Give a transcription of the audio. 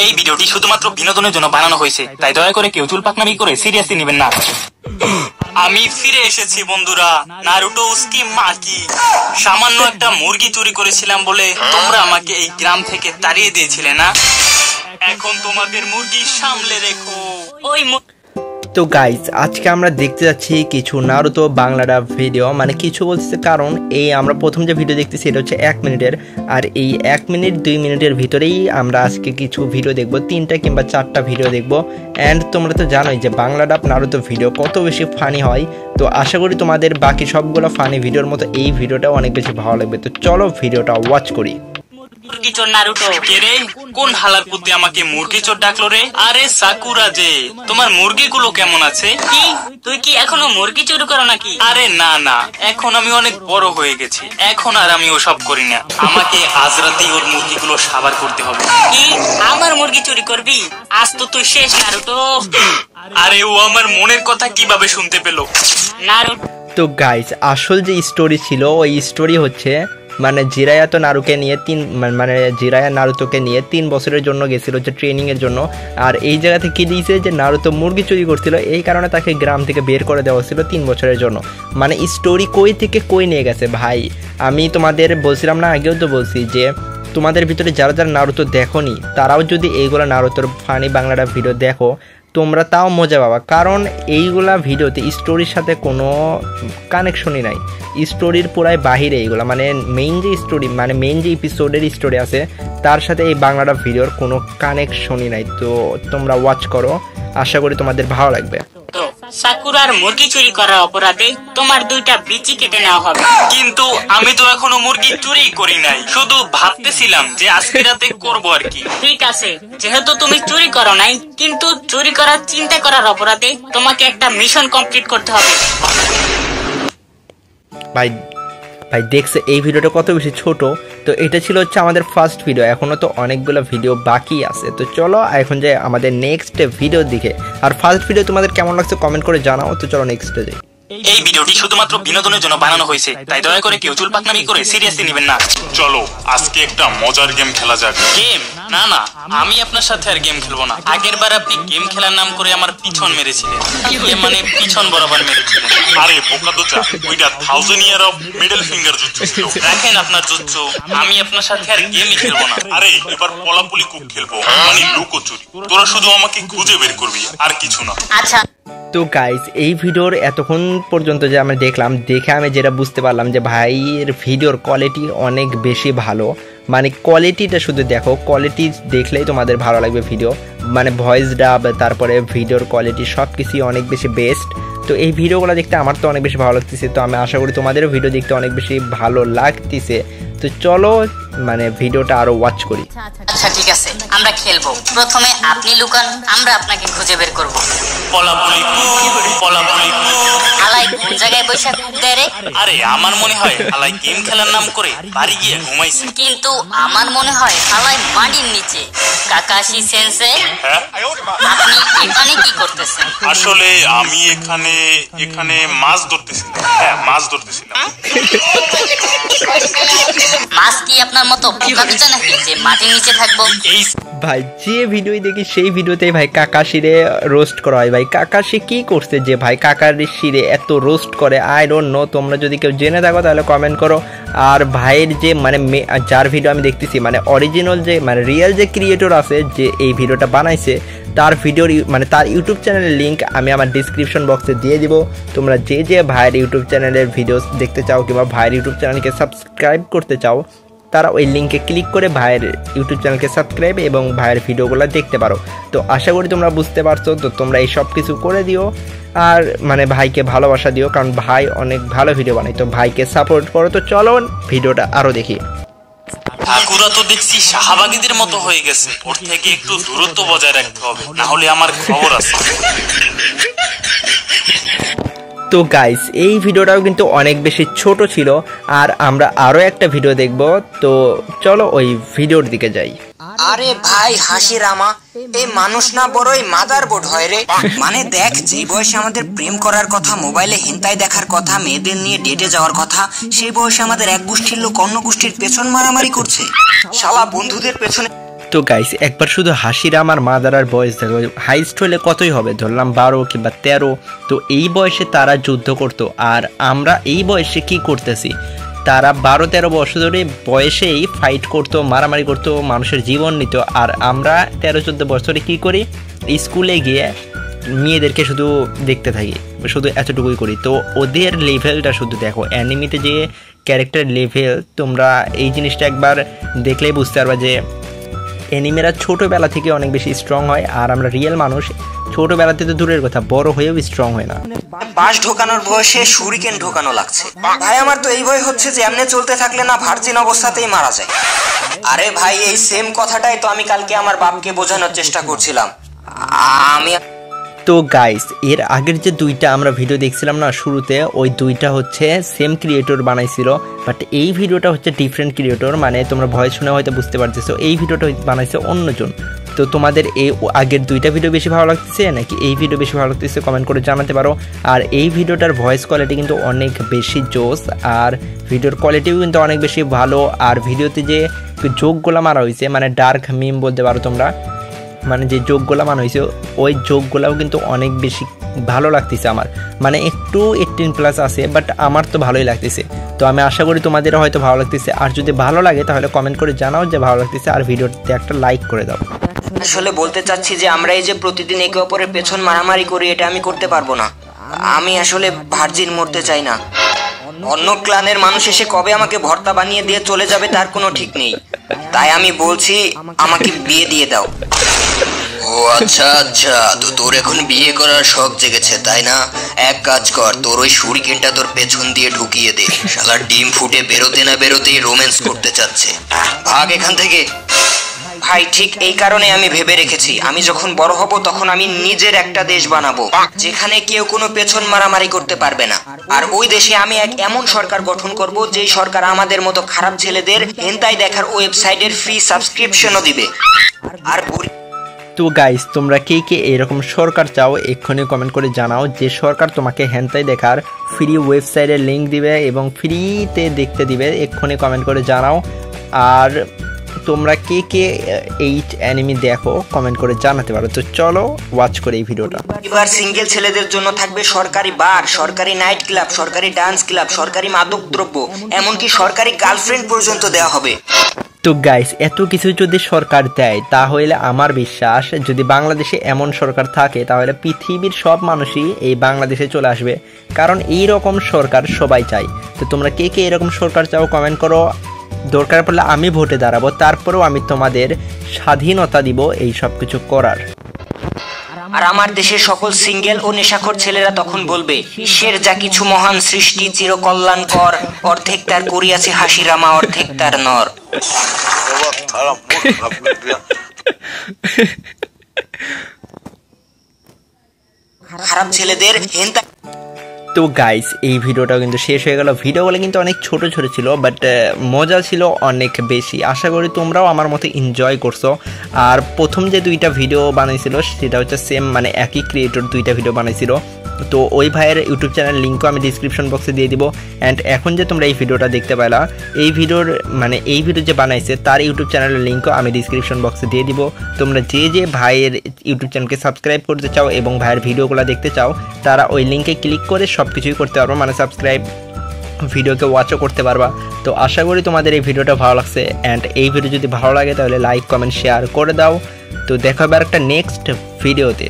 এই ভিডিওটি শুধুমাত্র বিনোদনের জন্য বানানো হয়েছে, তাই দয়া করে কেউ চুল পাকনামি করে সিরিয়াসলি নেবেন না। আমি ফিরে এসেছি বন্ধুরা, নারুটো উস্কি মাকি। সামান্য একটা মুরগি চুরি করেছিলাম বলে তোমরা আমাকে এই গ্রাম থেকে তাড়িয়ে দিয়েছিলে না? এখন তোমাদের মুরগি সামলে রেখো। ওই তো গাইজ, আজকে আমরা দেখতে যাচ্ছি কিছু নারুতো বাংলা ডাব ভিডিও। মানে কিছু বলছে কারণ এই আমরা প্রথম যে ভিডিও দেখতেছি এটা হচ্ছে 1 মিনিটের, আর এই 1 মিনিট 2 মিনিটের ভিতরেই আমরা আজকে কিছু ভিডিও দেখবো, 3টা কিংবা 4টা ভিডিও দেখবো। অ্যান্ড তোমরা তো জানোই যে বাংলা ডাব নারুতো ভিডিও কত বেশি ফানি হয়। তো আশা করি তোমাদের বাকি সবগুলো ফানি ভিডিওর মতো এই ভিডিওটা অনেক বেশি ভালো লাগবে। তো চলো ভিডিওটা ওয়াচ করি। মুরগি চোর নারুটো কে রে? কোন হালার পুতে আমাকে মুরগি চোর ডাকলো রে? আরে সাকুরা যে, তোমার মুরগিগুলো কেমন আছে? কি তুই কি এখনো মুরগি চুরি করো নাকি? আরে না না, এখন আমি অনেক বড় হয়ে গেছি, এখন আর আমি ওসব করি না। আমাকে আজ রাতেই ওর মুরগিগুলো সাবার করতে হবে। কি আমার মুরগি চুরি করবি? আজ তো তুই শেষ নারুটো। আরে ও আমার মনের কথা কিভাবে শুনতে পেলো? নারুটো তো গাইজ, আসল যে স্টোরি ছিল ওই স্টোরি হচ্ছে মানে জিরায়া তো নারুকে নিয়ে জিরায়া নারুতোকে নিয়ে 3 বছরের জন্য গেছিল হচ্ছে ট্রেনিং এর জন্য। আর এই জায়গা থেকে কি দিয়েছে যে নারুতো মুরগি চুরি করছিল, এই কারণে তাকে গ্রাম থেকে বের করে দেওয়া ছিল 3 বছরের জন্য। মানে স্টোরি কই থেকে কই নিয়ে গেছে ভাই। আমি তোমাদের বলছিলাম না, আগেও তো বলছি যে তোমাদের ভিতরে যারা যারা নারুতো দেখোনি তারাও যদি এইগুলো নারুতোর ফানি বাংলাটা ভিডিও দেখো, তোমরা তাও মজা পাবা। কারণ এইগুলা ভিডিওতে স্টোরির সাথে কোনো কানেকশনই নাই, স্টোরির পুরাই বাহিরে এইগুলা। মানে মেইন যে স্টোরি, মানে মেইন যে এপিসোডের স্টোরি আছে তার সাথে এই বাংলাটা ভিডিওর কোনো কানেকশনই নাই। তো তোমরা ওয়াচ করো, আশা করি তোমাদের ভালো লাগবে। সাকুরার মুরগি চুরি করার অপরাধে তোমার 2টা বিচি কেটে নেওয়া হবে। কিন্তু আমি তো এখনো মুরগি চুরি করি নাই, শুধু ভাবতেছিলাম যে আজকে রাতে করবো আর কি। ঠিক আছে, যেহেতু তুমি চুরি করো নাই, কিন্তু চুরি করার চিন্তা করার অপরাধে তোমাকে একটা মিশন কমপ্লিট করতে হবে। ভাই দেখছে এই ভিডিওটা কত বেশি ছোট। তো এটা ছিল হচ্ছে আমাদের ফার্স্ট ভিডিও, এখনও তো অনেকগুলো ভিডিও বাকি আছে। তো চলো এখন যাই আমাদের নেক্সট ভিডিওর দিকে। আর ফার্স্ট ভিডিও তোমাদের কেমন লাগছে কমেন্ট করে জানাও। তো চলো নেক্সটে যাই। এই ভিডিওটি শুধুমাত্র বিনোদনের জন্য বানানো হয়েছে, তাই দয়া করে কেউ চুল পাকনামি করে সিরিয়াসলি নেবেন না। চলো আজকে একটা মজার গেম খেলা যাক। গেম? না না, আমি আপনার সাথে আর গেম খেলবো না। আগের বার আপনি গেম খেলার নাম করে আমার পিছন মেরেছিলেন, মানে পিছন বরাবর মেরেছিলেন। আরে বোকা দোচা, ওইটা 1000 ইয়ার অফ মিডল ফিঙ্গার যুদ্ধ ছিল। রাখেন আপনার যুদ্ধ, আমি আপনার সাথে আর গেমই খেলবো না। আরে এবার পলাপুলি কুক খেলবো, মানে লুকোচুরি। তোরা শুধু আমাকে খুঁজে বের করবি, আর কিছু না। আচ্ছা। তো গাইজ, এই ভিডিওর এতক্ষণ পর্যন্ত যে আমরা দেখলাম, দেখে আমি যেটা বুঝতে পারলাম যে ভাইয়ের ভিডিওর কোয়ালিটি অনেক বেশি ভালো। মানে কোয়ালিটিটা শুধু দেখো, কোয়ালিটি দেখলেই তোমাদের ভালো লাগবে ভিডিও। মানে ভয়েস ডাব, তারপরে ভিডিওর কোয়ালিটি সব কিছুই অনেক বেশি বেস্ট। তো এই ভিডিওগুলো দেখতে আমার তো অনেক বেশি ভালো লাগতেছে। তো আমি আশা করি তোমাদেরও ভিডিও দেখতে অনেক বেশি ভালো লাগতেছে। তো চলো মানে ভিডিওটা আরো ওয়াচ করি। আচ্ছা ঠিক আছে, আমরা খেলবো। প্রথমে আপনি লুকান, আমরা আপনাকে খুঁজে বের করব। পলাপুলি আলাই কোন জায়গায় বসে দেয় রে? আরে আমার মনে হয় আলাই গেম খেলার নাম করে বাড়ি গিয়ে ঘুমাইছে। কিন্তু আমার মনে হয় আলাই মাটির নিচে। কাকাশি সেন্সে, আপনি এখানে কি করতেছেন? আসলে আমি এখানে মাছ ধরতেছিলাম। হ্যাঁ, মাছ ধরতেছিলাম। মাছ কি আপনার মতো বোকা দোচা নাকি যে মাটির নিচে থাকবো? ভাই যে ভিডিও দেখি সেই ভিডিওতেই ভাই কাকাশিরে রোস্ট করা হয়। ভাই কাকাশি কি করছে যে ভাই কাকাশিরে এত রোস্ট করে? I don't know. তোমরা যদি কেউ জেনে থাকো তাহলে কমেন্ট করো। আর ভাইয়ের যে মানে যার ভিডিও আমি দেখতেছি, মানে অরিজিনাল যে মানে রিয়েল যে ক্রিয়েটর আছে যে এই ভিডিওটা বানাইছে, তার ভিডিওর মানে তার ইউটিউব চ্যানেলের লিঙ্ক আমি আমার ডিসক্রিপশন বক্সে দিয়ে দিব। তোমরা যে ভাইয়ের ইউটিউব চ্যানেলের ভিডিও দেখতে চাও কিংবা ভাইয়ের ইউটিউব চ্যানেলকে সাবস্ক্রাইব করতে চাও, তারা ওই লিঙ্কে ক্লিক করে ভাইয়ের ইউটিউব চ্যানেলকে সাবস্ক্রাইব এবং ভাইয়ের ভিডিওগুলো দেখতে পারো। তো আশা করি তোমরা বুঝতে পারছো। তো তোমরা এই সব কিছু করে দিও আর মানে ভাইকে ভালোবাসা দিও, কারণ ভাই অনেক ভালো ভিডিও বানায়। তো ভাইকে সাপোর্ট করো। তো চলো ভিডিওটা আরও দেখি। ঠাকুরা তো দেখছি শাহবাগীদের মতো হয়ে গেছে, ওর থেকে একটু দূরত্ব বজায় রাখতে হবে, না হলে আমার খবর আছে। তো গাইস, এই ভিডিওটাও কিন্তু অনেক বেশি ছোট ছিল, আর আমরা আরো একটা ভিডিও দেখব। তো চলো ওই ভিডিওর দিকে যাই। আরে ভাই হাসি রামা, এই মানুষ না বড়ই মাদারবোর্ড হয় রে। মানে দেখ, যে বয়সে আমাদের প্রেম করার কথা, মোবাইলে হেন্তাই দেখার কথা, মেয়েদের নিয়ে ডেটে যাওয়ার কথা, সেই বয়সে আমাদের এক গোষ্ঠীর লোক অন্য গোষ্ঠীর পেছন মারামারি করছে। শালা বন্ধুদের পেছনে তো গাইস একবার শুধু হাসিরাম আর মাদারার বয়স দেখো, হাইস্ট হলে কতই হবে, ধরলাম 12 কিংবা 13। তো এই বয়সে তারা যুদ্ধ করতো, আর আমরা এই বয়সে কি করতেছি? তারা 12-13 বছর ধরে বয়সেই ফাইট করতো, মারামারি করতো, মানুষের জীবন নিত, আর আমরা 13-14 বছরে কি করি? স্কুলে গিয়ে মেয়েদেরকে শুধু দেখতে থাকি, শুধু এতটুকুই করি। তো ওদের লেভেলটা শুধু দেখো, অ্যানিমিতে যে ক্যারেক্টার লেভেল, তোমরা এই জিনিসটা একবার দেখলেই বুঝতে পারবা যে অ্যানিমেরা ছোটোবেলা থেকে অনেক বেশি স্ট্রং হয়, আর আমরা রিয়েল মানুষ ছোটোবেলাতে তো দূরের কথা, বড় হয়েও স্ট্রং হয় না। বাঁশ ঢোকানোর বয়সে শুরিকেন ঢোকানো লাগছে। ভাই আমার তো এই ভয় হচ্ছে যে এমনি চলতে থাকলে না ভার্জিন অবস্থাতেই মারা যায়। আরে ভাই এই সেম কথাটাই তো আমি কালকে আমার বাপকে বোঝানোর চেষ্টা করছিলাম। আমি তো গাইস এর আগের যে দুইটা আমরা ভিডিও দেখছিলাম না শুরুতে, ওই দুইটা হচ্ছে সেম ক্রিয়েটর বানাইছিল, বাট এই ভিডিওটা হচ্ছে ডিফারেন্ট ক্রিয়েটর, মানে তোমরা ভয়েস শুনে হয়তো বুঝতে পারতেছো এই ভিডিওটা বানাইছে অন্যজন। তো তোমাদের এই আগের দুইটা ভিডিও বেশি ভালো লাগতেছে নাকি এই ভিডিও বেশি ভালো লাগতেছে কমেন্ট করে জানাতে পারো। আর এই ভিডিওটার ভয়েস কোয়ালিটি কিন্তু অনেক বেশি জোস, আর ভিডিওর কোয়ালিটিও কিন্তু অনেক বেশি ভালো। আর ভিডিওতে যে যোগগুলো মারা হয়েছে, মানে ডার্ক মিম বলতে পারো তোমরা, মানে যে যোগগুলো মানা হয়েছে ওই যোগগুলাও কিন্তু অনেক বেশি ভালো লাগতেছে আমার, মানে একটু 18+ আছে, বাট আমার তো ভালোই লাগতেছে। তো আমি আশা করি তোমাদেরও হয়তো ভালো লাগতেছে, আর যদি ভালো লাগে তাহলে কমেন্ট করে জানাও যে ভালো লাগতেছে, আর ভিডিওতে একটা লাইক করে দাও। আসলে বলতে চাচ্ছি যে আমরা এই যে প্রতিদিন একে অপরের পেছন মারামারি করি, এটা আমি করতে পারবো না। আমি আসলে ভার্জিন মরতে চাই না। অন্য ক্লানের মানুষ এসে কবে আমাকে ভর্তা বানিয়ে দিয়ে চলে যাবে তার কোনো ঠিক নেই, তাই আমি বলছি আমাকে বিয়ে দিয়ে দাও। ও আচ্ছা আচ্ছা, তো তোর এখন বিয়ে করার শখ জেগেছে তাই না? এক কাজ কর, তোর ওই শুরিকেনটা তোর পেছন দিয়ে ঢুকিয়ে দে। শালার ডিম ফুটে বেরোতে না বেরোতেই রোম্যান্স করতে চাচ্ছে। ভাগ এখান থেকে। ভাই ঠিক এই কারণে আমি ভেবে রেখেছি, আমি যখন বড় হব তখন আমি নিজের একটা দেশ বানাবো যেখানে কেউ কোনো পেছন মারামারি করতে পারবে না। আর ওই দেশে আমি এক এমন সরকার গঠন করব যেই সরকার আমাদের মতো খারাপ ছেলেদের হেনতাই দেখার ওয়েবসাইটের ফ্রি সাবস্ক্রিপশনও দিবে। আর তো গাইস তোমরা কে কে এরকম সরকার চাও এক্ষুনি কমেন্ট করে জানাও, যে সরকার তোমাকে হেনতাই দেখার ফ্রি ওয়েবসাইটের লিঙ্ক দিবে এবং ফ্রিতে দেখতে দিবে, এক্ষুনি কমেন্ট করে জানাও। আর তোমরা কে কে এই অ্যানিমি দেখো কমেন্ট করে জানাতে পারো। তো চলো ওয়াচ করে এই ভিডিওটা। এবার সিঙ্গেল ছেলেদের জন্য থাকবে সরকারি বার, সরকারি নাইট ক্লাব, সরকারি ডান্স ক্লাব, সরকারি মাদক দ্রব্য, এমনকি সরকারি গার্লফ্রেন্ড পর্যন্ত দেওয়া হবে। তো গাইস এত কিছু যদি সরকার দেয় তাহলে আমার বিশ্বাস যদি বাংলাদেশে এমন সরকার থাকে তাহলে পৃথিবীর সব মানুষই এই বাংলাদেশে চলে আসবে, কারণ এই রকম সরকার সবাই চায়। তো তোমরা কে কে এরকম সরকার চাও কমেন্ট করো, দরকার পড়লে আমি ভোটে দাঁড়াবো, তারপরেও আমি তোমাদের স্বাধীনতা দিব এই সব কিছু করার। আর আমার দেশের সকল সিঙ্গেল ও নেশাখোর ছেলেরা তখন বলবে, বিশ্বের যা কিছু মহান সৃষ্টি চিরকল্যাণকর, অর্ধেক তার করিয়াছে হাসিরামা, অর্ধেক তার নর। খারাপ ছেলেদের হেনতা। তো গাইস এই ভিডিওটাও কিন্তু শেষ হয়ে গেল। ভিডিওগুলো কিন্তু অনেক ছোট ছোট ছিল, বাট মজা ছিল অনেক বেশি। আশা করি তোমরাও আমার মতো এনজয় করছো। আর প্রথম যে দুইটা ভিডিও বানাইছিল সেটা হচ্ছে সেম, মানে একই ক্রিয়েটর দুইটা ভিডিও বানাইছিল। তো ওই ভাইয়ের ইউটিউব চ্যানেল লিঙ্কও আমি ডিসক্রিপশন বক্সে দিয়ে দিব। অ্যান্ড এখন যে তোমরা এই ভিডিওটা দেখতে পাইলা, এই ভিডিওর মানে এই ভিডিও যে বানাইছে তার ইউটিউব চ্যানেলের লিঙ্কও আমি ডিসক্রিপশন বক্সে দিয়ে দিব। তোমরা যে যে ভাইয়ের ইউটিউব চ্যানেলকে সাবস্ক্রাইব করতে চাও এবং ভাইয়ের ভিডিওগুলো দেখতে চাও তারা ওই লিঙ্কে ক্লিক করে সব কিছুই করতে পারবো, মানে সাবস্ক্রাইব, ভিডিওকে ওয়াচও করতে পারবা। তো আশা করি তোমাদের এই ভিডিওটা ভালো লাগছে। অ্যান্ড এই ভিডিও যদি ভালো লাগে তাহলে লাইক কমেন্ট শেয়ার করে দাও। তো দেখা হবে একটা নেক্সট ভিডিওতে।